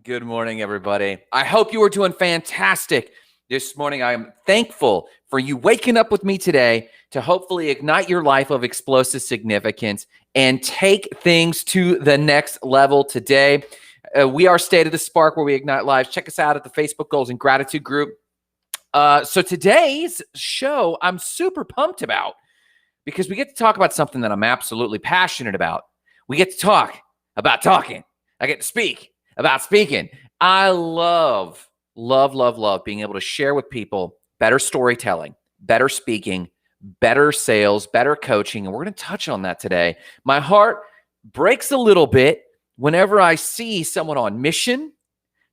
Good morning, everybody. I hope you are doing fantastic this morning. I am thankful for you waking up with me today to hopefully ignite your life of explosive significance and take things to the next level today. We are State of the Spark, where we ignite lives. Check us out at the Facebook Goals and Gratitude group. So today's show, I'm super pumped about because we get to talk about something that I'm absolutely passionate about. We get to talk about talking. I get to speak about speaking. I love being able to share with people better storytelling, better speaking, better sales, better coaching. And we're going to touch on that today. My heart breaks a little bit whenever I see someone on mission,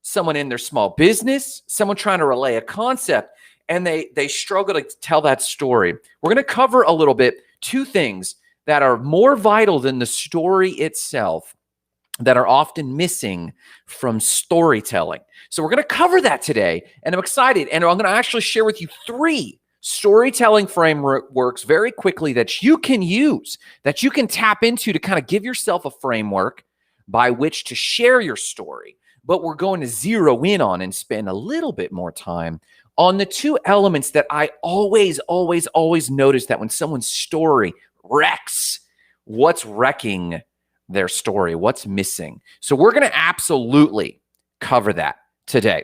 someone in their small business, someone trying to relay a concept, and they struggle to tell that story. We're going to cover a little bit two things that are more vital than the story itself, that are often missing from storytelling. So we're going to cover that today, and I'm excited. And I'm going to actually share with you 3 storytelling frameworks very quickly that you can use, that you can tap into to kind of give yourself a framework by which to share your story. But we're going to zero in on and spend a little bit more time on the 2 elements that I always notice, that when someone's story wrecks, what's wrecking their story, what's missing. So we're going to absolutely cover that today.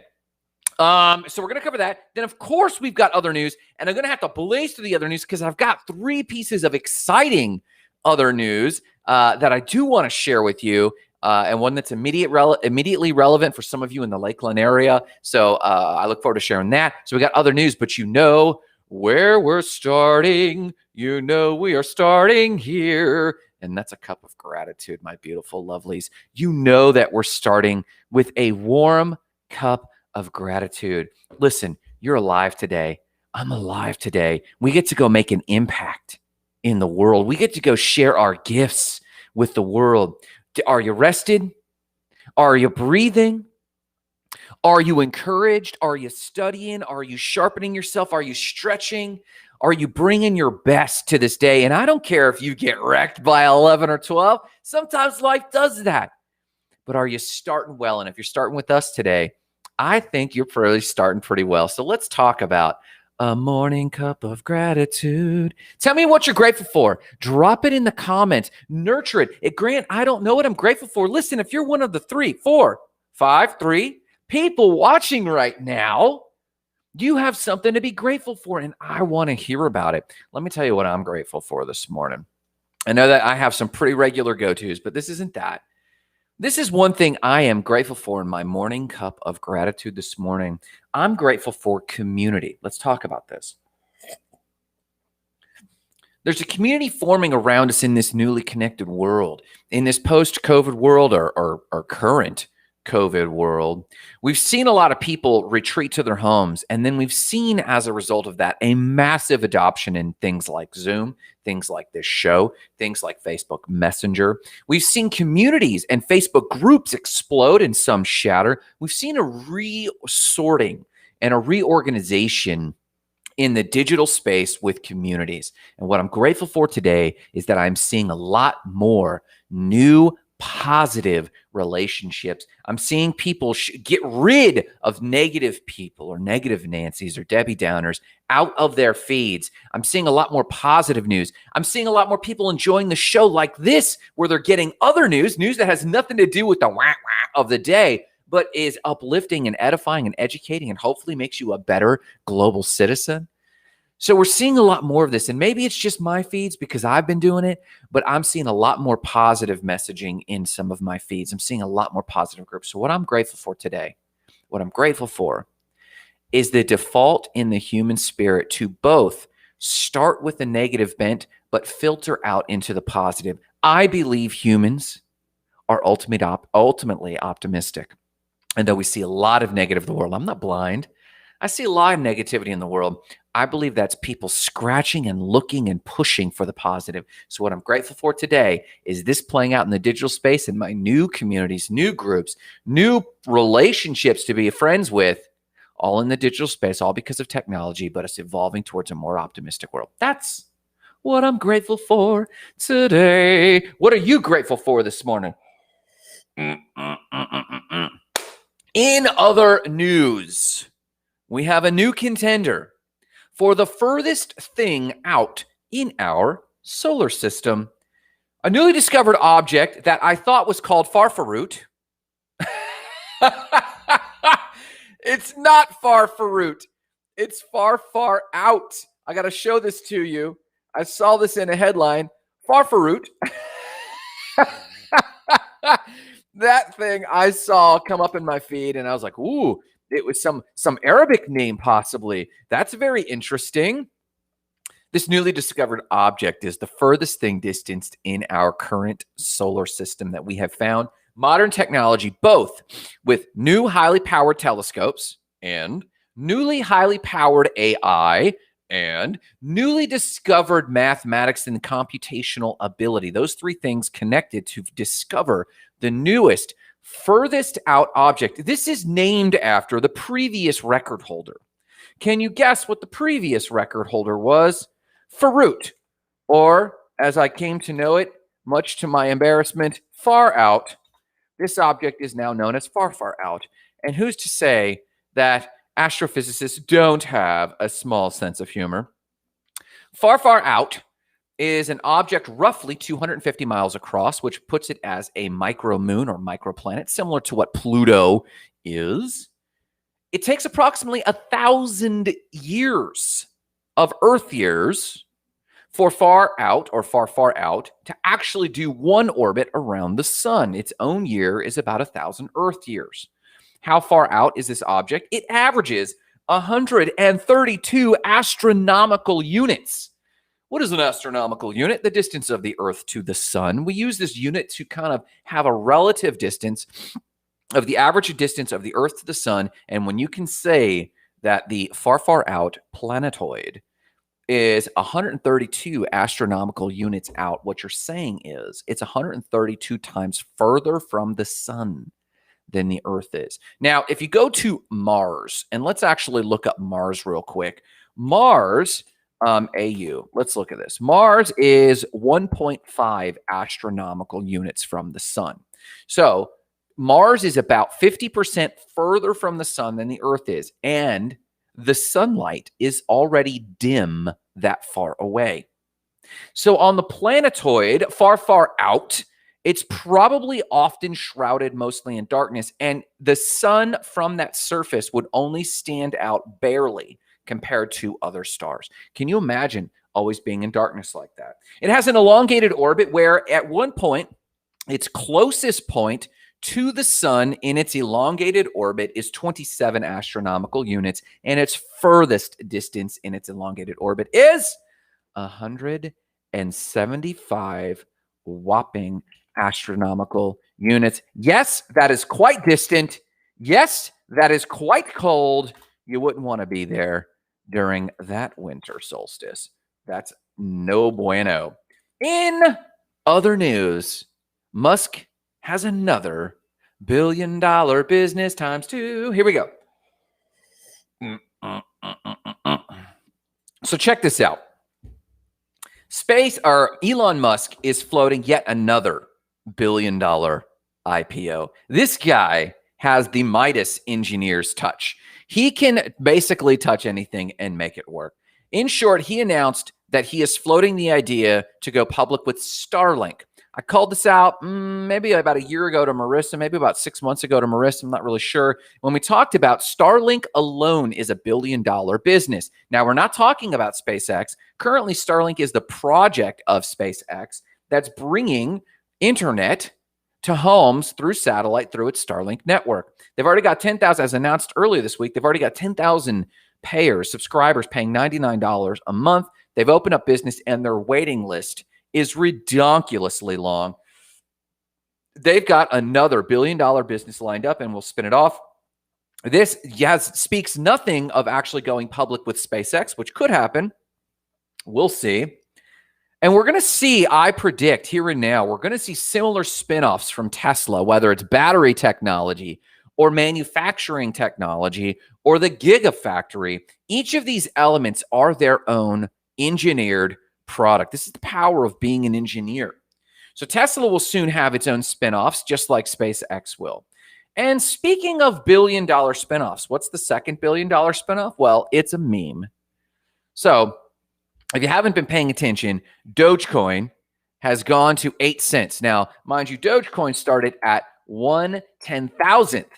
So we're going to cover that. Then, of course, we've got other news, and I'm going to have to blaze through the other news because I've got 3 pieces of exciting other news that I do want to share with you, and one that's immediately relevant for some of you in the Lakeland area. So I look forward to sharing that. So we got other news, but you know where we're starting. You know we are starting here. And that's a cup of gratitude, my beautiful lovelies. You know that we're starting with a warm cup of gratitude. Listen, you're alive today. I'm alive today. We get to go make an impact in the world. We get to go share our gifts with the world. Are you rested? Are you breathing? Are you encouraged? Are you studying? Are you sharpening yourself? Are you stretching? Are you bringing your best to this day? And I don't care if you get wrecked by 11 or 12. Sometimes life does that. But are you starting well? And if you're starting with us today, I think you're probably starting pretty well. So let's talk about a morning cup of gratitude. Tell me what you're grateful for. Drop it in the comments. Nurture it. Grant, I don't know what I'm grateful for. Listen, if you're one of the 3, 4, 5, 3 people watching right now, you have something to be grateful for, and I want to hear about it. Let me tell you what I'm grateful for this morning. I know that I have some pretty regular go-tos, but this isn't that. This is one thing I am grateful for in my morning cup of gratitude this morning. I'm grateful for community. Let's talk about this. There's a community forming around us in this newly connected world, in this post-COVID world or current COVID world. We've seen a lot of people retreat to their homes, and then we've seen, as a result of that, a massive adoption in things like Zoom, things like this show, things like Facebook Messenger. We've seen communities and Facebook groups explode and some shatter. We've seen a resorting and a reorganization in the digital space with communities. And what I'm grateful for today is that I'm seeing a lot more new positive relationships. I'm seeing people get rid of negative people or negative Nancy's or Debbie Downers out of their feeds. I'm seeing a lot more positive news. I'm seeing a lot more people enjoying the show like this, where they're getting other news that has nothing to do with the wah-wah of the day, but is uplifting and edifying and educating and hopefully makes you a better global citizen. So we're seeing a lot more of this, and maybe it's just my feeds because I've been doing it, but I'm seeing a lot more positive messaging in some of my feeds. I'm seeing a lot more positive groups. So what I'm grateful for today, what I'm grateful for is the default in the human spirit to both start with a negative bent, but filter out into the positive. I believe humans are ultimately optimistic. And though we see a lot of negative in the world, I'm not blind. I see a lot of negativity in the world. I believe that's people scratching and looking and pushing for the positive. So what I'm grateful for today is this playing out in the digital space in my new communities, new groups, new relationships to be friends with, all in the digital space, all because of technology, but it's evolving towards a more optimistic world. That's what I'm grateful for today. What are you grateful for this morning? In other news, we have a new contender for the furthest thing out in our solar system. A newly discovered object that I thought was called Farout. It's not Farout. It's far out. I got to show this to you. I saw this in a headline. Farout. That thing I saw come up in my feed, and I was like, ooh, it was some Arabic name possibly. That's very interesting. This newly discovered object is the furthest thing distanced in our current solar system that we have found. Modern technology, both with new highly powered telescopes and newly highly powered AI and newly discovered mathematics and computational ability. Those three things connected to discover the newest, furthest out object. This is named after the previous record holder. Can you guess what the previous record holder was? Farout, or as I came to know it, much to my embarrassment, far out. This object is now known as far out. And who's to say that astrophysicists don't have a small sense of humor? Far out is an object roughly 250 miles across, which puts it as a micro-moon or microplanet, similar to what Pluto is. It takes approximately 1,000 years of Earth years for far out to actually do one orbit around the sun. Its own year is about 1,000 Earth years. How far out is this object? It averages 132 astronomical units. What is an astronomical unit? The distance of the Earth to the sun. We use this unit to kind of have a relative distance of the average distance of the Earth to the sun. And when you can say that the far out planetoid is 132 astronomical units out, what you're saying is it's 132 times further from the sun than the Earth is. Now, if you go to Mars, and let's actually look up Mars real quick. Mars, AU, let's look at this. Mars is 1.5 astronomical units from the sun. So Mars is about 50% further from the sun than the Earth is, and the sunlight is already dim that far away. So on the planetoid, far out, it's probably often shrouded mostly in darkness, and the sun from that surface would only stand out barely compared to other stars. Can you imagine always being in darkness like that? It has an elongated orbit where at one point, its closest point to the sun in its elongated orbit is 27 astronomical units, and its furthest distance in its elongated orbit is 175 whopping astronomical units. Yes, that is quite distant. Yes, that is quite cold. You wouldn't want to be there during that winter solstice. That's no bueno. In other news, Musk has another $1 billion business times 2. Here we go. So check this out. Elon Musk is floating yet another $1 billion IPO. This guy has the Midas engineer's touch. He can basically touch anything and make it work. In short, he announced that he is floating the idea to go public with Starlink. I called this out maybe about a year ago to Marissa, maybe about 6 months ago to Marissa. I'm not really sure. When we talked about Starlink alone is a $1 billion business. Now, we're not talking about SpaceX. Currently, Starlink is the project of SpaceX that's bringing internet to homes through satellite through its Starlink network. They've already got 10,000, as announced earlier this week, they've already got 10,000 subscribers paying $99 a month. They've opened up business, and their waiting list is ridiculously long. They've got another $1 billion business lined up, and we'll spin it off. This speaks nothing of actually going public with SpaceX, which could happen. We'll see. And we're going to see, I predict here and now, we're going to see similar spinoffs from Tesla, whether it's battery technology or manufacturing technology or the Gigafactory. Each of these elements are their own engineered product. This is the power of being an engineer. So Tesla will soon have its own spinoffs, just like SpaceX will. And speaking of billion-dollar spinoffs, what's the second billion-dollar spinoff? Well, it's a meme. So if you haven't been paying attention, Dogecoin has gone to 8 cents. Now, mind you, Dogecoin started at 1/10,000th.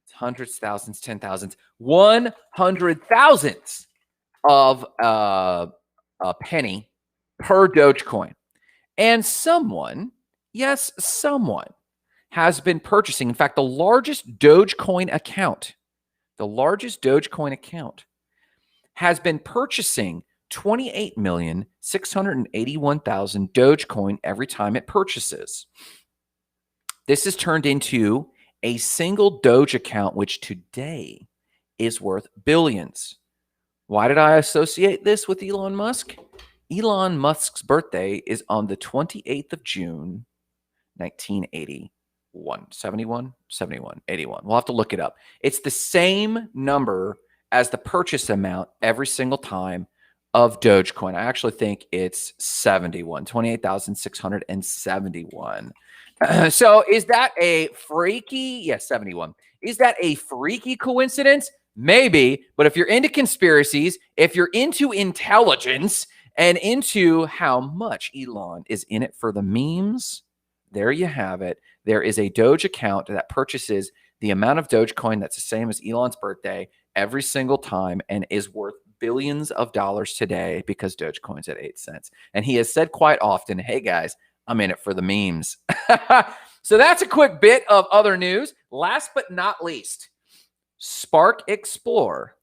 It's hundreds, thousands, 10,000s, 100,000ths of a penny per Dogecoin. And someone, yes, someone has been purchasing. In fact, the largest Dogecoin account has been purchasing 28,681,000 Dogecoin every time it purchases. This has turned into a single Doge account, which today is worth billions. Why did I associate this with Elon Musk? Elon Musk's birthday is on the 28th of June, 1981. 71, 81. We'll have to look it up. It's the same number as the purchase amount every single time of Dogecoin. I actually think it's 28,671. So is that a freaky? Yes, 71. Is that a freaky coincidence? Maybe. But if you're into conspiracies, if you're into intelligence and into how much Elon is in it for the memes, there you have it. There is a Doge account that purchases the amount of Dogecoin that's the same as Elon's birthday every single time and is worth billions of dollars today because Dogecoin's at 8 cents. And he has said quite often, hey guys, I'm in it for the memes. So that's a quick bit of other news. Last but not least, Spark Explorer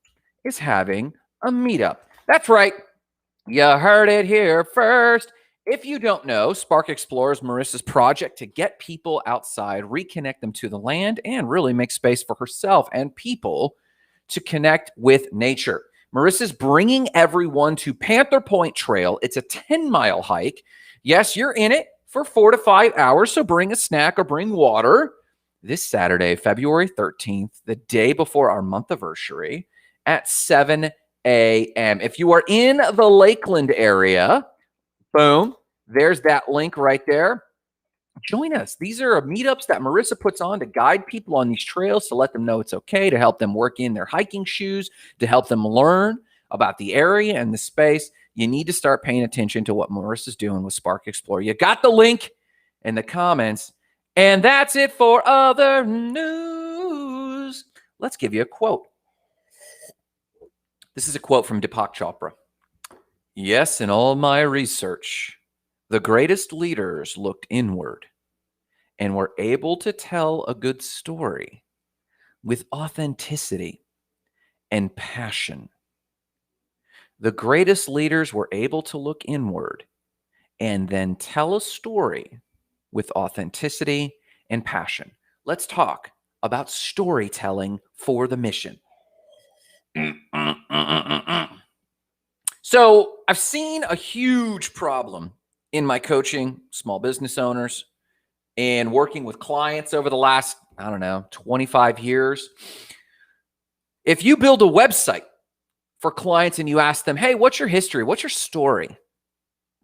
is having a meetup. That's right. You heard it here first. If you don't know, Spark Explorer is Marissa's project to get people outside, reconnect them to the land, and really make space for herself and people to connect with nature. Marissa's bringing everyone to Panther Point Trail. It's a 10-mile hike. Yes, you're in it for 4 to 5 hours, so bring a snack or bring water. This Saturday, February 13th, the day before our month anniversary, at 7 a.m. If you are in the Lakeland area, boom, there's that link right there. Join us. These are meetups that Marissa puts on to guide people on these trails, to let them know it's okay, to help them work in their hiking shoes, to help them learn about the area and the space. You need to start paying attention to what Marissa's doing with Spark Explorer. You got the link in the comments. And that's it for other news. Let's give you a quote. This is a quote from Deepak Chopra. Yes, in all my research, the greatest leaders looked inward and were able to tell a good story with authenticity and passion. The greatest leaders were able to look inward and then tell a story with authenticity and passion. Let's talk about storytelling for the mission. So I've seen a huge problem in my coaching small business owners and working with clients over the last, 25 years. If you build a website for clients and you ask them, hey, what's your history? What's your story?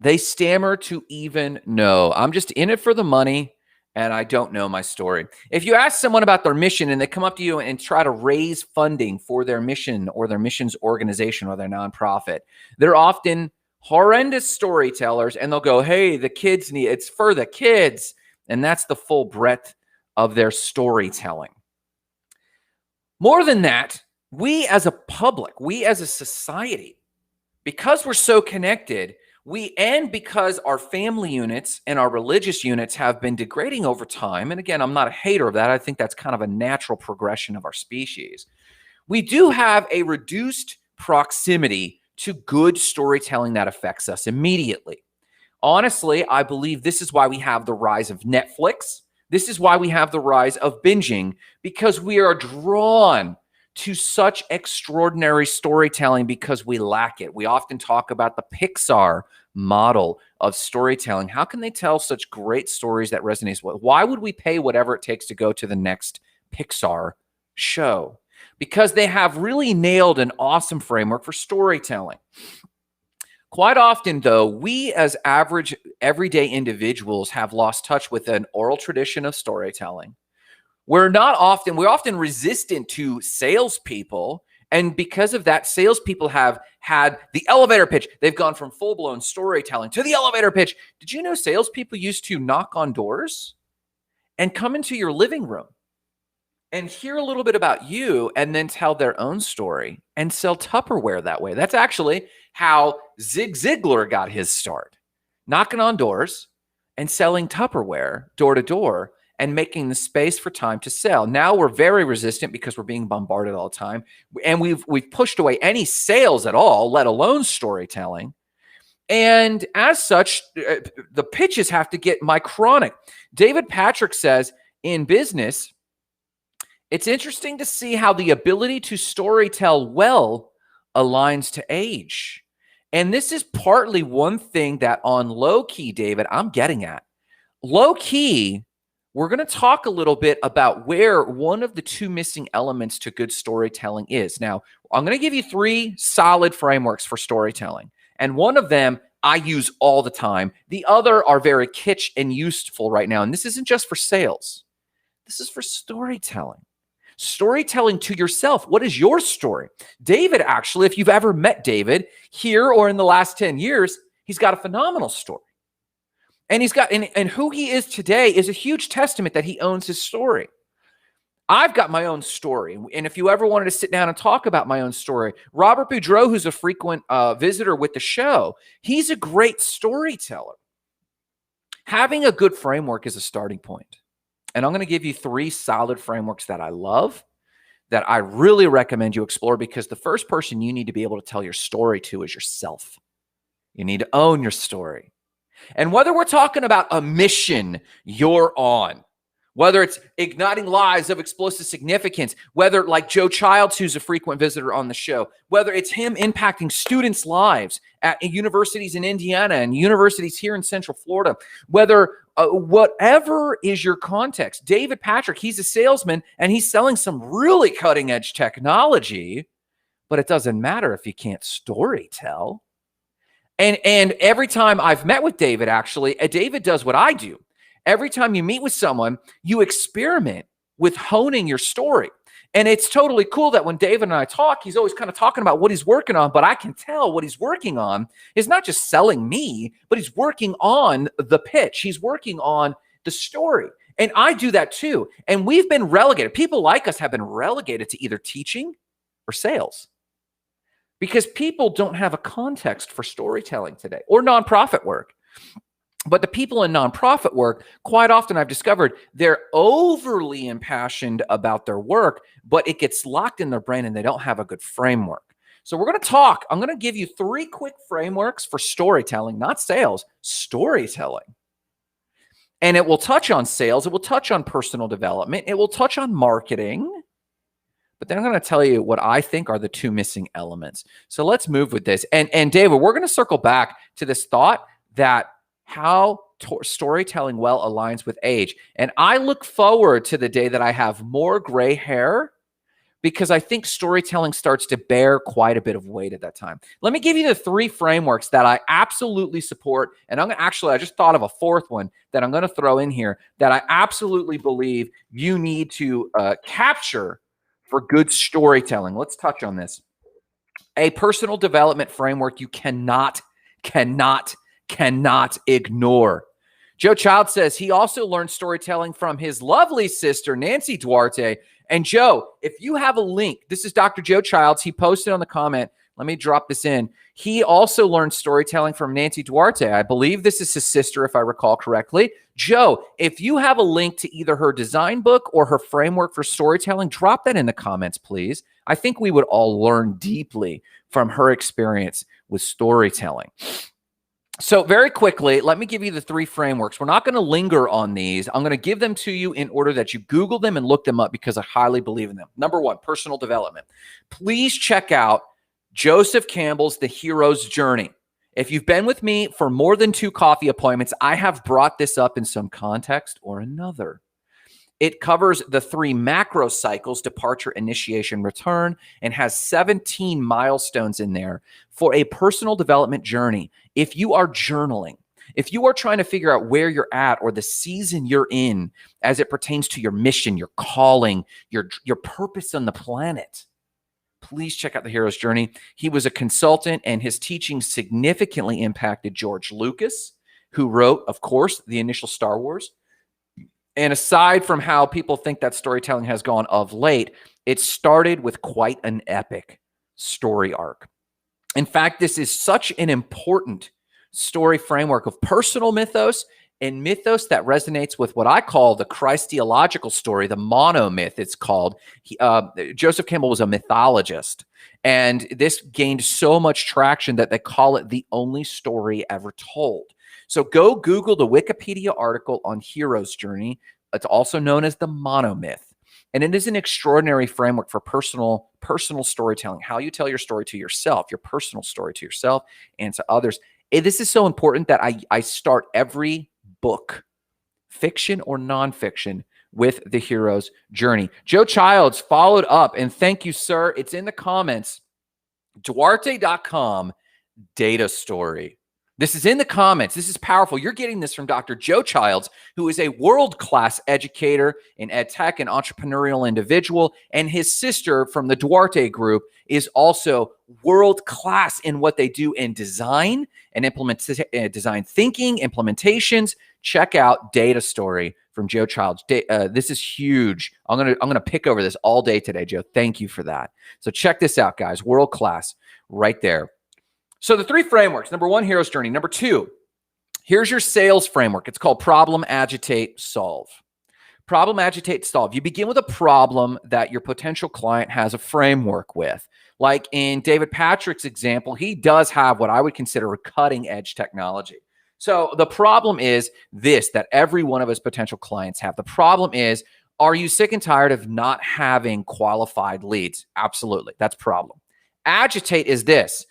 They stammer to even know. I'm just in it for the money and I don't know my story. If you ask someone about their mission and they come up to you and try to raise funding for their mission or their mission's organization or their nonprofit, they're often horrendous storytellers, and they'll go, hey, the kids need, it's for the kids. And that's the full breadth of their storytelling. More than that, we as a public, we as a society, because we're so connected, because our family units and our religious units have been degrading over time, and again, I'm not a hater of that. I think that's kind of a natural progression of our species. We do have a reduced proximity to good storytelling that affects us immediately. Honestly, I believe this is why we have the rise of Netflix. This is why we have the rise of binging, because we are drawn to such extraordinary storytelling because we lack it. We often talk about the Pixar model of storytelling. How can they tell such great stories that resonate with? Why would we pay whatever it takes to go to the next Pixar show? Because they have really nailed an awesome framework for storytelling. Quite often, though, we as average everyday individuals have lost touch with an oral tradition of storytelling. We're often resistant to salespeople. And because of that, salespeople have had the elevator pitch. They've gone from full blown storytelling to the elevator pitch. Did you know salespeople used to knock on doors and come into your living room and hear a little bit about you and then tell their own story and sell Tupperware that way? That's actually how Zig Ziglar got his start, knocking on doors and selling Tupperware door to door and making the space for time to sell. Now we're very resistant because we're being bombarded all the time. And we've pushed away any sales at all, let alone storytelling. And as such, the pitches have to get micronic. David Patrick says, in business, it's interesting to see how the ability to storytell well aligns to age. And this is partly one thing that on low key, David, I'm getting at. Low key, we're going to talk a little bit about where one of the two missing elements to good storytelling is. Now, I'm going to give you 3 solid frameworks for storytelling. And one of them I use all the time. The other are very kitsch and useful right now. And this isn't just for sales. This is for storytelling. Storytelling to yourself. What is your story? David, actually, if you've ever met David here or in the last 10 years, he's got a phenomenal story. And he's got, and who he is today is a huge testament that he owns his story. I've got my own story. And if you ever wanted to sit down and talk about my own story, Robert Boudreau, who's a frequent visitor with the show, he's a great storyteller. Having a good framework is a starting point. And I'm going to give you 3 solid frameworks that I love, that I really recommend you explore, because the first person you need to be able to tell your story to is yourself. You need to own your story. And whether we're talking about a mission you're on, whether it's igniting lives of explosive significance, whether like Joe Childs, who's a frequent visitor on the show, whether it's him impacting students' lives at universities in Indiana and universities here in Central Florida, whether whatever is your context, David Patrick, he's a salesman and he's selling some really cutting edge technology, but it doesn't matter if you can't story tell. And every time I've met with David, actually, David does what I do. Every time you meet with someone, you experiment with honing your story. And it's totally cool that when David and I talk, he's always kind of talking about what he's working on, but I can tell what he's working on is not just selling me, but he's working on the pitch. He's working on the story. And I do that too. And we've been relegated. People like us have been relegated to either teaching or sales, because people don't have a context for storytelling today, or nonprofit work. But the people in nonprofit work, quite often I've discovered they're overly impassioned about their work, but it gets locked in their brain and they don't have a good framework. So we're going to talk. I'm going to give you 3 quick frameworks for storytelling, not sales, storytelling. And it will touch on sales. It will touch on personal development. It will touch on marketing. But then I'm going to tell you what I think are the 2 missing elements. So let's move with this. And David, we're going to circle back to this thought that how storytelling well aligns with age. And I look forward to the day that I have more gray hair, because I think storytelling starts to bear quite a bit of weight at that time. Let me give you the 3 frameworks that I absolutely support. And I just thought of a 4th one that I'm going to throw in here that I absolutely believe you need to capture for good storytelling. Let's touch on this. A personal development framework you cannot ignore. Joe Child says he also learned storytelling from his lovely sister, Nancy Duarte. And Joe, if you have a link, this is Dr. Joe Childs. He posted on the comment. Let me drop this in. He also learned storytelling from Nancy Duarte. I believe this is his sister, if I recall correctly. Joe, if you have a link to either her design book or her framework for storytelling, drop that in the comments, please. I think we would all learn deeply from her experience with storytelling. So very quickly, let me give you the 3 frameworks. We're not going to linger on these. I'm going to give them to you in order that you Google them and look them up, because I highly believe in them. Number 1, personal development. Please check out Joseph Campbell's The Hero's Journey. If you've been with me for more than 2 coffee appointments, I have brought this up in some context or another. It covers the 3 macro cycles: departure, initiation, return, and has 17 milestones in there for a personal development journey. If you are journaling, if you are trying to figure out where you're at or the season you're in as it pertains to your mission, your calling, your purpose on the planet, please check out the hero's journey. He was a consultant, and his teaching significantly impacted George Lucas, who wrote, of course, the initial Star Wars. And aside from how people think that storytelling has gone of late, it started with quite an epic story arc. In fact, this is such an important story framework of personal mythos and mythos that resonates with what I call the Christological story, the monomyth, it's called. Joseph Campbell was a mythologist, and this gained so much traction that they call it the only story ever told. So go Google the Wikipedia article on Hero's Journey. It's also known as the monomyth. And it is an extraordinary framework for personal storytelling, how you tell your story to yourself, your personal story to yourself and to others. This is so important that I start every book, fiction or nonfiction, with the hero's journey. Joe Childs followed up, and thank you, sir. It's in the comments. Duarte.com data story. This is in the comments. This is powerful. You're getting this from Dr. Joe Childs, who is a world-class educator in ed tech and entrepreneurial individual. And his sister from the Duarte group is also world-class in what they do in design and design thinking, implementations. Check out Data Story from Joe Childs. This is huge. I'm gonna pick over this all day today, Joe. Thank you for that. So check this out, guys. World-class right there. So the 3 frameworks: number 1, hero's journey. Number 2, here's your sales framework. It's called problem, agitate, solve. Problem, agitate, solve. You begin with a problem that your potential client has a framework with. Like in David Patrick's example, he does have what I would consider a cutting edge technology. So the problem is this, that every one of his potential clients have. The problem is, are you sick and tired of not having qualified leads? Absolutely. That's problem. Agitate is this.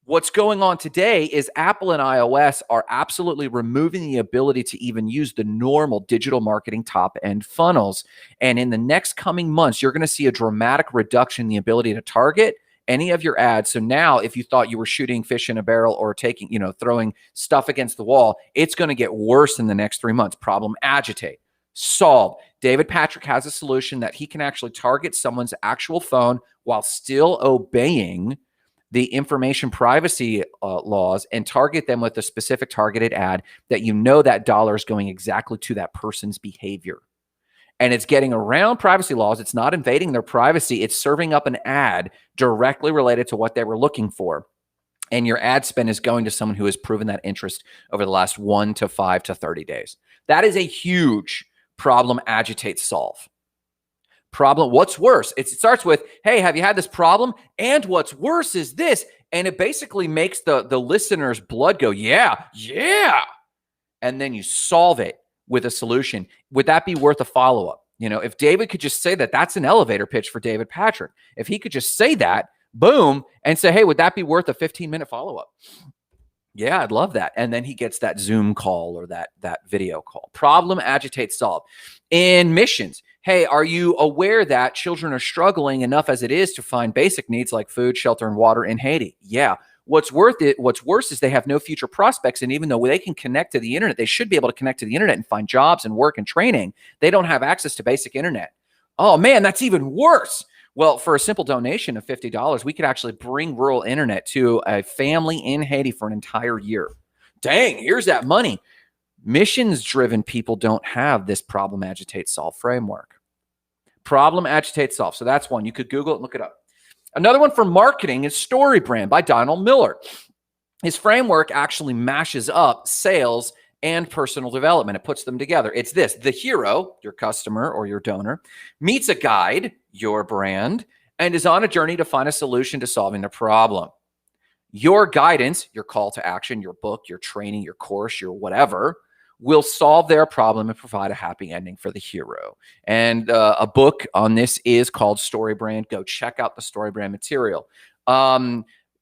What's going on today is Apple and iOS are absolutely removing the ability to even use the normal digital marketing top-end funnels. And in the next coming months, you're going to see a dramatic reduction in the ability to target any of your ads. So now, if you thought you were shooting fish in a barrel or throwing stuff against the wall, it's going to get worse in the next 3 months. Problem, agitate. Solve. David Patrick has a solution that he can actually target someone's actual phone while still obeying the information privacy laws and target them with a specific targeted ad that that dollar is going exactly to that person's behavior. And it's getting around privacy laws. It's not invading their privacy. It's serving up an ad directly related to what they were looking for. And your ad spend is going to someone who has proven that interest over the last 1 to 5 to 30 days. That is a huge problem, agitate, solve. Problem, what's worse? It starts with, hey, have you had this problem? And what's worse is this. And it basically makes the listener's blood go, yeah. And then you solve it with a solution. Would that be worth a follow-up? If David could just say that, that's an elevator pitch for David Patrick. If he could just say that, boom, and say, hey, would that be worth a 15-minute follow-up? Yeah, I'd love that. And then he gets that Zoom call or that video call. Problem, agitate, solve. In missions, hey, are you aware that children are struggling enough as it is to find basic needs like food, shelter, and water in Haiti? Yeah. What's worse is they have no future prospects. And even though they can connect to the internet, they should be able to connect to the internet and find jobs and work and training. They don't have access to basic internet. Oh man, that's even worse. Well, for a simple donation of $50, we could actually bring rural internet to a family in Haiti for an entire year. Dang, here's that money. Missions-driven people don't have this problem, agitate, solve framework. Problem, agitate, solve. So that's one. You could Google it and look it up. Another one for marketing is Story Brand by Donald Miller. His framework actually mashes up sales and personal development. It puts them together. It's this: the hero, your customer or your donor, meets a guide, your brand, and is on a journey to find a solution to solving the problem. Your guidance, your call to action, your book, your training, your course, your whatever, will solve their problem and provide a happy ending for the hero. And a book on this is called Story Brand. Go check out the Story Brand material.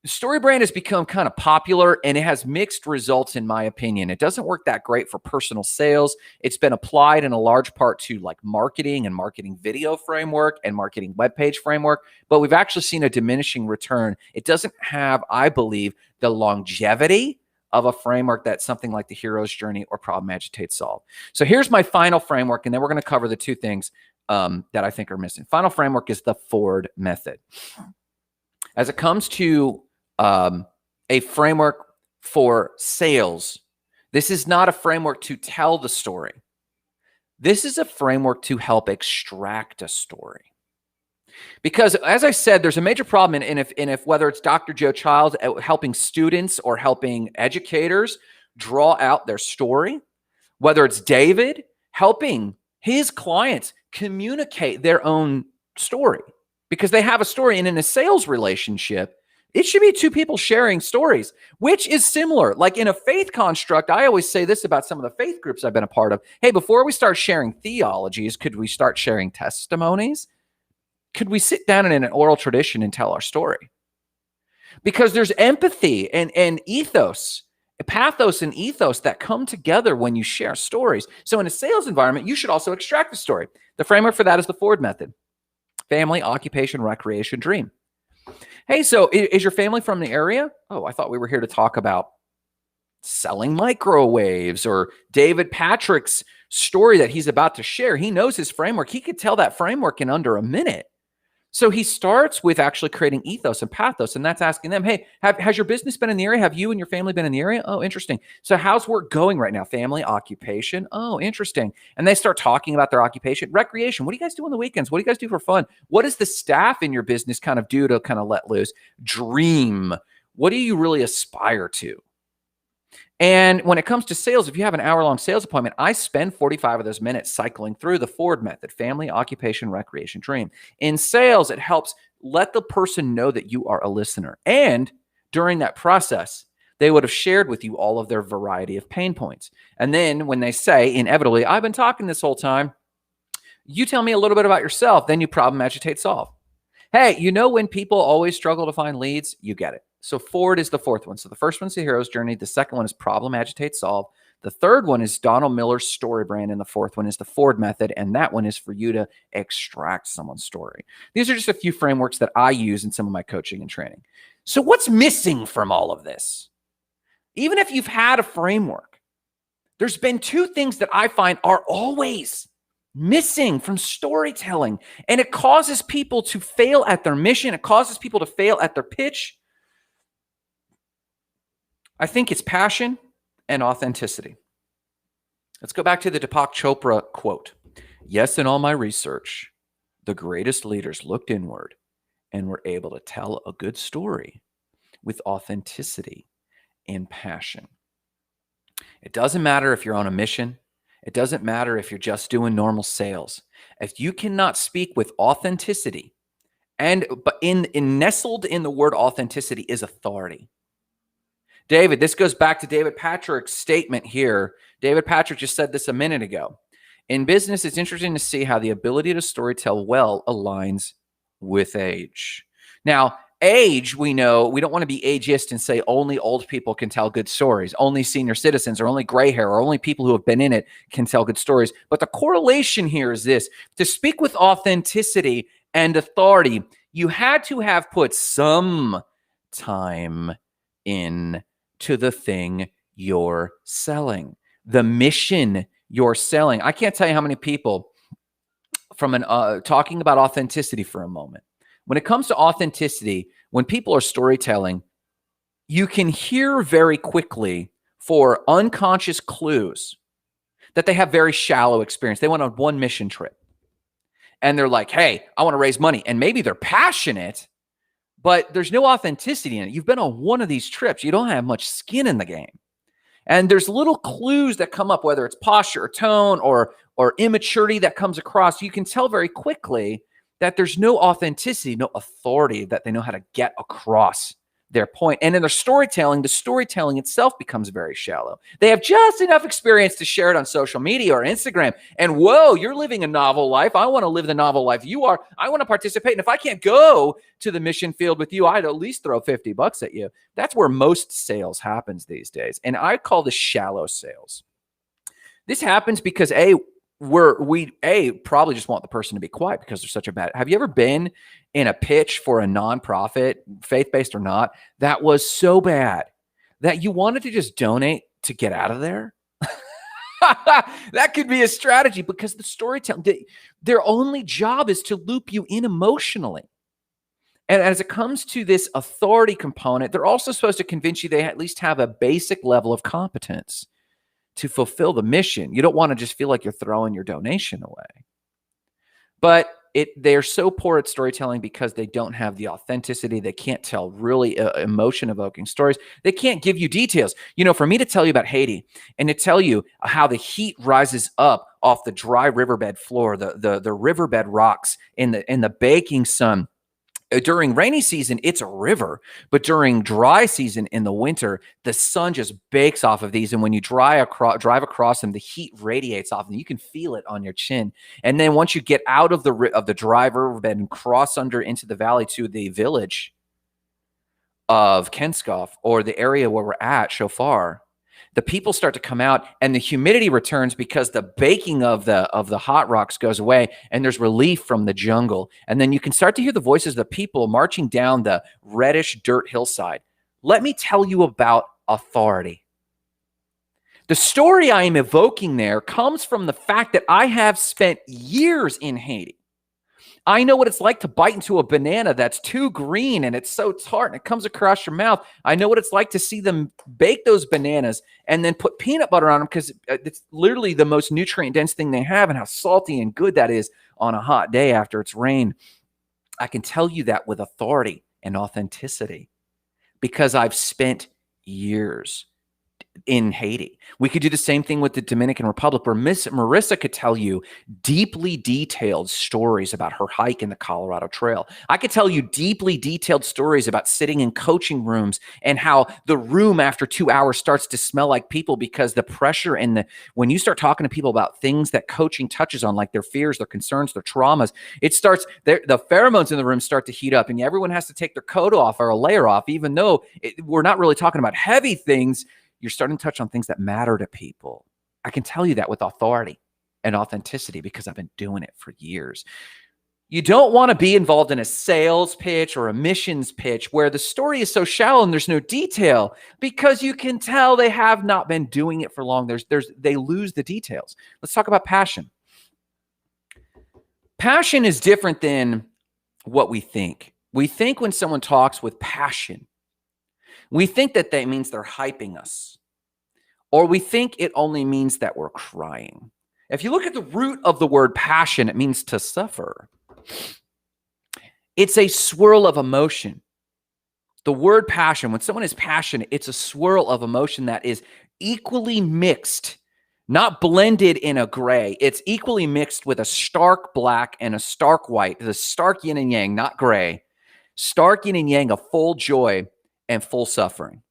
Story brand has become kind of popular and it has mixed results, in my opinion. It doesn't work that great for personal sales. It's been applied in a large part to like marketing and marketing video framework and marketing webpage framework, but we've actually seen a diminishing return. It doesn't have, I believe, the longevity of a framework that something like the hero's journey or problem agitate solve. So here's my final framework, and then we're going to cover the two things that I think are missing. Final framework is the Ford method. As it comes to a framework for sales, this is not a framework to tell the story. This is a framework to help extract a story. Because as I said, there's a major problem in if whether it's Dr. Joe Childs helping students or helping educators draw out their story, whether it's David helping his clients communicate their own story, because they have a story. And in a sales relationship, it should be two people sharing stories, which is similar. Like in a faith construct, I always say this about some of the faith groups I've been a part of. Hey, before we start sharing theologies, could we start sharing testimonies? Could we sit down in an oral tradition and tell our story? Because there's empathy and ethos, pathos and ethos that come together when you share stories. So in a sales environment, you should also extract the story. The framework for that is the Ford method: family, occupation, recreation, dream. Hey, so is your family from the area? Oh, I thought we were here to talk about selling microwaves or David Patrick's story that he's about to share. He knows his framework. He could tell that framework in under a minute. So he starts with actually creating ethos and pathos, and that's asking them, hey, has your business been in the area? Have you and your family been in the area? Oh, interesting. So how's work going right now? Family, occupation. Oh, interesting. And they start talking about their occupation. Recreation. What do you guys do on the weekends? What do you guys do for fun? What does the staff in your business kind of do to kind of let loose? Dream. What do you really aspire to? And when it comes to sales, if you have an hour-long sales appointment, I spend 45 of those minutes cycling through the Ford method: family, occupation, recreation, dream. In sales, it helps let the person know that you are a listener. And during that process, they would have shared with you all of their variety of pain points. And then when they say, inevitably, I've been talking this whole time, you tell me a little bit about yourself, then you problem agitate solve. Hey, you know when people always struggle to find leads? You get it. So Ford is the fourth one. So the first one's the hero's journey. The second one is problem, agitate, solve. The third one is Donald Miller's story brand. And the fourth one is the Ford method. And that one is for you to extract someone's story. These are just a few frameworks that I use in some of my coaching and training. So what's missing from all of this? Even if you've had a framework, there's been two things that I find are always missing from storytelling. And it causes people to fail at their mission. It causes people to fail at their pitch. I think it's passion and authenticity. Let's go back to the Deepak Chopra quote. Yes, in all my research, the greatest leaders looked inward and were able to tell a good story with authenticity and passion. It doesn't matter if you're on a mission. It doesn't matter if you're just doing normal sales. If you cannot speak with authenticity, but nestled in the word authenticity is authority. David, this goes back to David Patrick's statement here. David Patrick just said this a minute ago. In business, it's interesting to see how the ability to storytell well aligns with age. Now, age, we know, we don't want to be ageist and say only old people can tell good stories. Only senior citizens or only gray hair or only people who have been in it can tell good stories. But the correlation here is this. To speak with authenticity and authority, you had to have put some time in to the thing you're selling, the mission you're selling. I can't tell you how many people from talking about authenticity for a moment. When it comes to authenticity, when people are storytelling, you can hear very quickly for unconscious clues that they have very shallow experience. They went on one mission trip and they're like, hey, I want to raise money. And maybe they're passionate, but there's no authenticity in it. You've been on one of these trips. You don't have much skin in the game. And there's little clues that come up, whether it's posture or tone or immaturity that comes across. You can tell very quickly that there's no authenticity, no authority that they know how to get across their point. And in their storytelling, the storytelling itself becomes very shallow. They have just enough experience to share it on social media or Instagram. And whoa, you're living a novel life. I want to live the novel life you are. I want to participate. And if I can't go to the mission field with you, I'd at least throw $50 at you. That's where most sales happens these days. And I call this shallow sales. This happens because we probably just want the person to be quiet because they're such a bad. Have you ever been in a pitch for a nonprofit, faith-based or not, that was so bad that you wanted to just donate to get out of there? That could be a strategy because the storytelling, their only job is to loop you in emotionally. And as it comes to this authority component, they're also supposed to convince you they at least have a basic level of competence to fulfill the mission. You don't want to just feel like you're throwing your donation away. But they're so poor at storytelling because they don't have the authenticity. They can't tell really emotion-evoking stories. They can't give you details. You know, for me to tell you about Haiti and to tell you how the heat rises up off the dry riverbed floor, the riverbed rocks in the baking sun. During rainy season, it's a river, but during dry season in the winter, the sun just bakes off of these. And when you drive across them, the heat radiates off them. You can feel it on your chin. And then once you get out of the dry riverbed and cross under into the valley to the village of Kenskoff, or the area where we're at, Shofar, the people start to come out and the humidity returns because the baking of the hot rocks goes away and there's relief from the jungle. And then you can start to hear the voices of the people marching down the reddish dirt hillside. Let me tell you about authority. The story I am evoking there comes from the fact that I have spent years in Haiti. I know what it's like to bite into a banana that's too green and it's so tart and it comes across your mouth. I know what it's like to see them bake those bananas and then put peanut butter on them because it's literally the most nutrient-dense thing they have, and how salty and good that is on a hot day after it's rained. I can tell you that with authority and authenticity because I've spent years in Haiti. We could do the same thing with the Dominican Republic, where Miss Marissa could tell you deeply detailed stories about her hike in the Colorado Trail. I could tell you deeply detailed stories about sitting in coaching rooms and how the room after 2 hours starts to smell like people because the pressure and when you start talking to people about things that coaching touches on, like their fears, their concerns, their traumas, it starts, the pheromones in the room start to heat up and everyone has to take their coat off or a layer off, even though we're not really talking about heavy things. You're starting to touch on things that matter to people. I can tell you that with authority and authenticity because I've been doing it for years. You don't want to be involved in a sales pitch or a missions pitch where the story is so shallow and there's no detail because you can tell they have not been doing it for long. They lose the details. Let's talk about passion. Passion is different than what we think. We think when someone talks with passion, we think that means they're hyping us, or we think it only means that we're crying. If you look at the root of the word passion, it means to suffer. It's a swirl of emotion. The word passion, when someone is passionate, it's a swirl of emotion that is equally mixed, not blended in a gray. It's equally mixed with a stark black and a stark white, the stark yin and yang, not gray. Stark yin and yang of full joy and full suffering.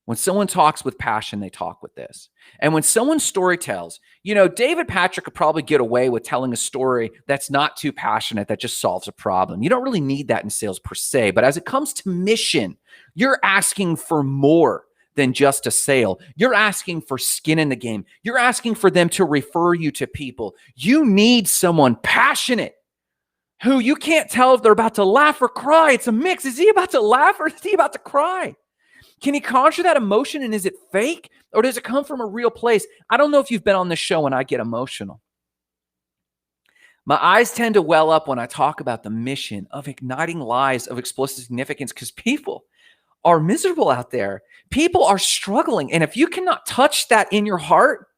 When someone talks with passion, they talk with this. And when someone story tells, David Patrick could probably get away with telling a story that's not too passionate, that just solves a problem. You don't really need that in sales per se. But as it comes to mission, you're asking for more than just a sale. You're asking for skin in the game. You're asking for them to refer you to people. You need someone passionate who you can't tell if they're about to laugh or cry. It's a mix. Is he about to laugh or is he about to cry? Can he conjure that emotion, and is it fake or does it come from a real place? I don't know if you've been on this show and I get emotional. My eyes tend to well up when I talk about the mission of igniting lives of explosive significance because people are miserable out there. People are struggling. And if you cannot touch that in your heart,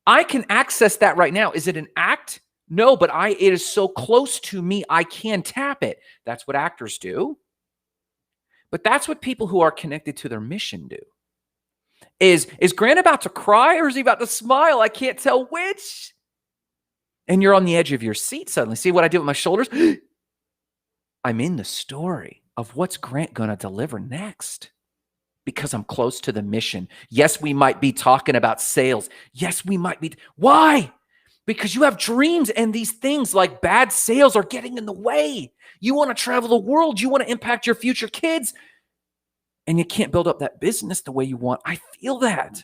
I can access that right now. Is it an act? No, but it is so close to me, I can tap it. That's what actors do. But that's what people who are connected to their mission do. Is Grant about to cry or is he about to smile? I can't tell which. And you're on the edge of your seat suddenly. See what I did with my shoulders? I'm in the story. of what's Grant going to deliver next because I'm close to the mission. Yes, we might be talking about sales. Yes, we might be. Why? Because you have dreams and these things like bad sales are getting in the way. You want to travel the world. You want to impact your future kids. And you can't build up that business the way you want. I feel that.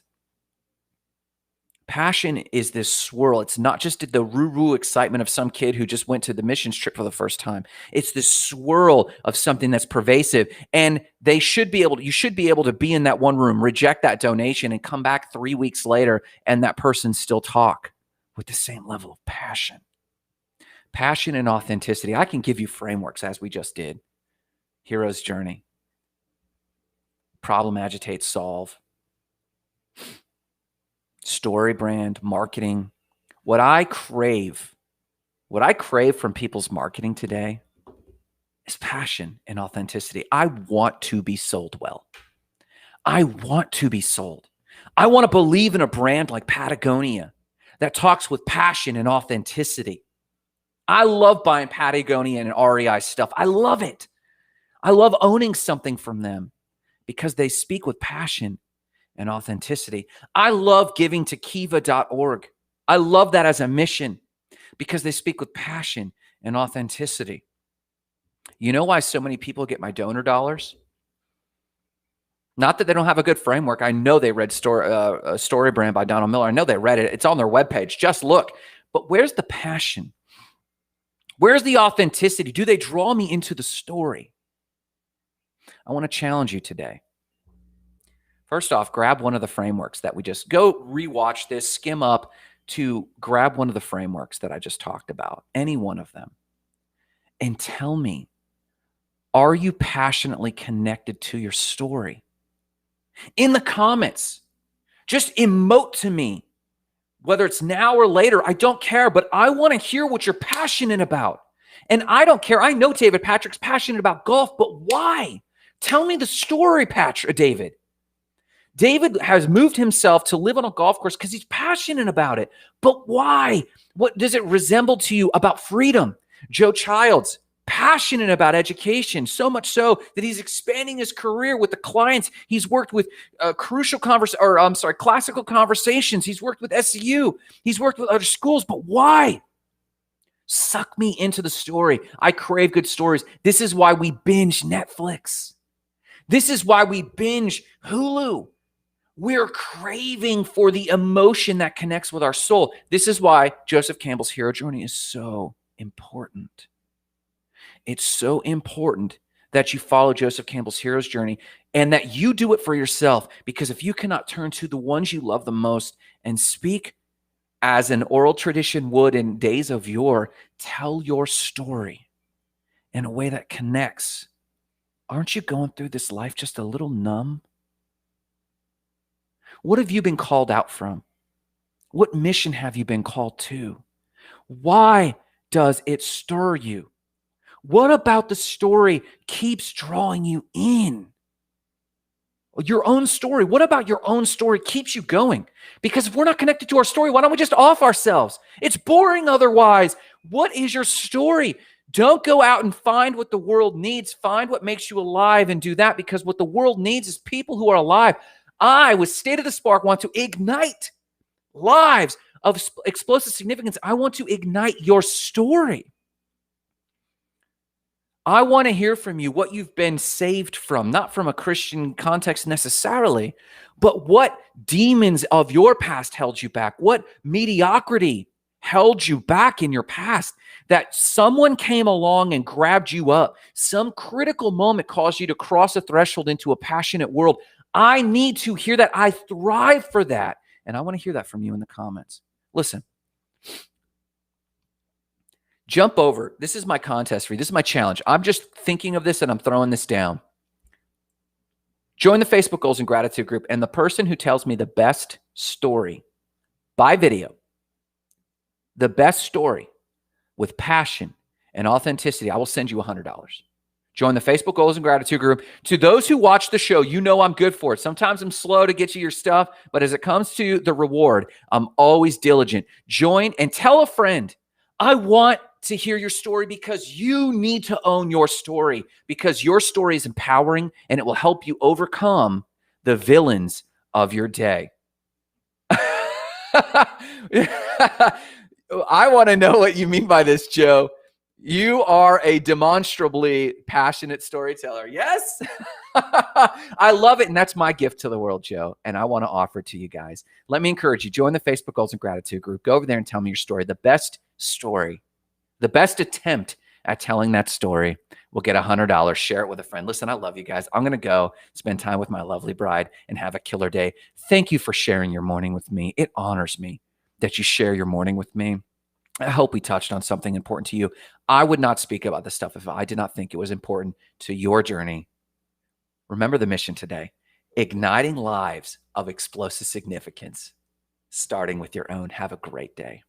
Passion is this swirl. It's not just the roo-roo excitement of some kid who just went to the missions trip for the first time. It's this swirl of something that's pervasive. And you should be able to be in that one room, reject that donation, and come back 3 weeks later, and that person still talk with the same level of passion. Passion and authenticity. I can give you frameworks as we just did. Hero's journey. Problem, agitate, solve. Story brand, marketing. What I crave from people's marketing today is passion and authenticity. I want to be sold well. I want to be sold. I want to believe in a brand like Patagonia that talks with passion and authenticity. I love buying Patagonia and REI stuff. I love it. I love owning something from them because they speak with passion and authenticity. I love giving to kiva.org. I love that as a mission because they speak with passion and authenticity. You know why so many people get my donor dollars? Not that they don't have a good framework. I know they read Story Brand by Donald Miller. I know they read it. It's on their webpage. Just look. But where's the passion? Where's the authenticity? Do they draw me into the story? I want to challenge you today. First off, grab one of the frameworks that we just go rewatch this, skim up to grab one of the frameworks that I just talked about, any one of them, and tell me, are you passionately connected to your story? In the comments, just emote to me, whether it's now or later, I don't care, but I want to hear what you're passionate about. And I don't care. I know David Patrick's passionate about golf, but why? Tell me the story, David. David has moved himself to live on a golf course because he's passionate about it. But why? What does it resemble to you about freedom? Joe Childs, passionate about education, so much so that he's expanding his career with the clients. He's worked with classical conversations. He's worked with SEU. He's worked with other schools. But why? Suck me into the story. I crave good stories. This is why we binge Netflix. This is why we binge Hulu. We're craving for the emotion that connects with our soul. This is why Joseph Campbell's hero journey is so important. It's so important that you follow Joseph Campbell's hero's journey and that you do it for yourself. Because if you cannot turn to the ones you love the most and speak as an oral tradition would in days of yore, tell your story in a way that connects, aren't you going through this life just a little numb? What have you been called out from? What mission have you been called to? Why does it stir you? What about the story keeps drawing you in? Your own story. What about your own story keeps you going? Because if we're not connected to our story, why don't we just off ourselves? It's boring otherwise. What is your story? Don't go out and find what the world needs. Find what makes you alive and do that, because what the world needs is people who are alive. I, with State of the Spark, want to ignite lives of explosive significance. I want to ignite your story. I want to hear from you what you've been saved from, not from a Christian context necessarily, but what demons of your past held you back, what mediocrity held you back in your past, that someone came along and grabbed you up. Some critical moment caused you to cross a threshold into a passionate world. I need to hear that. I thrive for that. And I want to hear that from you in the comments. Listen. Jump over. This is my contest for you. This is my challenge. I'm just thinking of this and I'm throwing this down. Join the Facebook Goals and Gratitude group, and the person who tells me the best story by video, the best story with passion and authenticity, I will send you $100. Join the Facebook Goals and Gratitude group. To those who watch the show, you know I'm good for it. Sometimes I'm slow to get you your stuff, but as it comes to the reward, I'm always diligent. Join and tell a friend. I want to hear your story because you need to own your story, because your story is empowering and it will help you overcome the villains of your day. I want to know what you mean by this, Joe. You are a demonstrably passionate storyteller. Yes. I love it. And that's my gift to the world, Joe. And I want to offer it to you guys. Let me encourage you. Join the Facebook Goals and Gratitude group. Go over there and tell me your story. The best story, the best attempt at telling that story will get $100. Share it with a friend. Listen, I love you guys. I'm going to go spend time with my lovely bride and have a killer day. Thank you for sharing your morning with me. It honors me that you share your morning with me. I hope we touched on something important to you. I would not speak about this stuff if I did not think it was important to your journey. Remember the mission today: igniting lives of explosive significance, starting with your own. Have a great day.